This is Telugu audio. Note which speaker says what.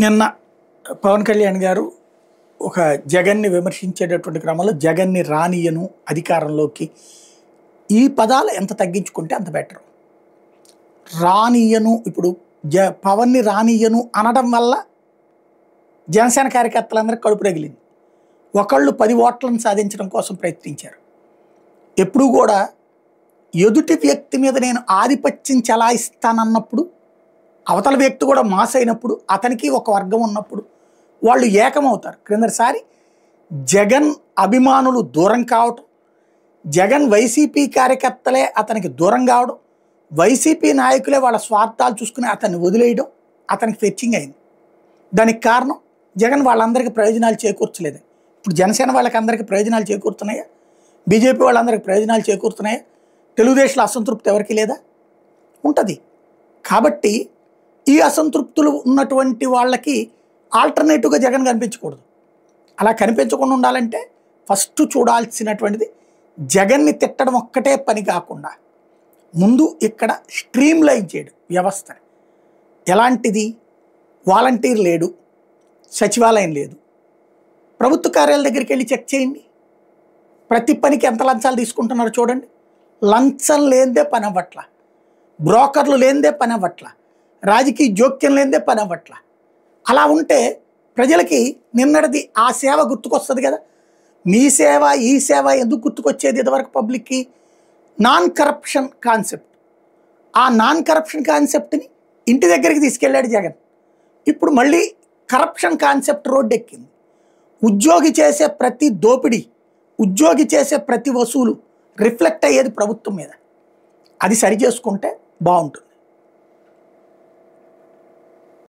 Speaker 1: నిన్న పవన్ కళ్యాణ్ గారు ఒక జగన్ని విమర్శించేటటువంటి క్రమంలో జగన్ని రానియను అధికారంలోకి ఈ పదాలు ఎంత తగ్గించుకుంటే అంత బెటర్. రానియను ఇప్పుడు పవన్ని రానియను అనడం వల్ల జనసేన కార్యకర్తలందరికీ కడుపు రగిలింది. ఒకళ్ళు 10 ఓట్లను సాధించడం కోసం ప్రయత్నించారు. ఎప్పుడూ కూడా ఎదుటి వ్యక్తి మీద నేను ఆధిపత్యం చెలాయిస్తానన్నప్పుడు అవతల వ్యక్తి కూడా మాస్ అయినప్పుడు అతనికి ఒక వర్గం ఉన్నప్పుడు వాళ్ళు ఏకమవుతారు. క్రిందసారి జగన్ అభిమానులు దూరం కావటం, జగన్ వైసీపీ కార్యకర్తలే అతనికి దూరం కావడం, వైసీపీ నాయకులే వాళ్ళ స్వార్థాలు చూసుకుని అతన్ని వదిలేయడం అతనికి ఫెచ్చింగ్ అయింది. దానికి కారణం జగన్ వాళ్ళందరికీ ప్రయోజనాలు చేకూర్చలేదు. ఇప్పుడు జనసేన వాళ్ళకి అందరికీ ప్రయోజనాలు చేకూరుతున్నాయా? బీజేపీ వాళ్ళందరికీ ప్రయోజనాలు చేకూరుతున్నాయా? తెలుగుదేశంలో అసంతృప్తి ఎవరికి లేదా? ఉంటుంది. కాబట్టి ఈ అసంతృప్తులు ఉన్నటువంటి వాళ్ళకి ఆల్టర్నేటివ్గా జగన్ కనిపించకూడదు. అలా కనిపించకుండా ఉండాలంటే ఫస్ట్ చూడాల్సినటువంటిది జగన్ని తిట్టడం ఒక్కటే పని కాకుండా ముందు ఇక్కడ స్ట్రీమ్ లైన్ చేయడం వ్యవస్థని. ఎలాంటిది? వాలంటీర్ లేడు, సచివాలయం లేదు. ప్రభుత్వ కార్యాలయ దగ్గరికి వెళ్ళి చెక్ చేయండి. ప్రతి పనికి ఎంత లంచాలు తీసుకుంటున్నారో చూడండి. లంచం లేనిదే పని అవ్వట్ల, బ్రోకర్లు లేనిదే పని అవ్వట్ల, రాజకీయ జోక్యం లేనిదే పని అవ్వట్ల. అలా ఉంటే ప్రజలకి నిన్నటిది ఆ సేవ గుర్తుకొస్తుంది కదా. మీ సేవ ఈ సేవ ఎందుకు గుర్తుకొచ్చేది ఇదివరకు పబ్లిక్కి? Non corruption concept. ఆ నాన్ కరప్షన్ కాన్సెప్ట్ని ఇంటి దగ్గరికి తీసుకెళ్ళాడు జగన్. ఇప్పుడు మళ్ళీ కరప్షన్ కాన్సెప్ట్ రోడ్డు ఎక్కింది. ఉద్యోగి చేసే ప్రతి దోపిడీ, ఉద్యోగి చేసే ప్రతి వసూలు రిఫ్లెక్ట్ అయ్యేది ప్రభుత్వం మీద. అది సరి చేసుకుంటే బాగుంటుంది.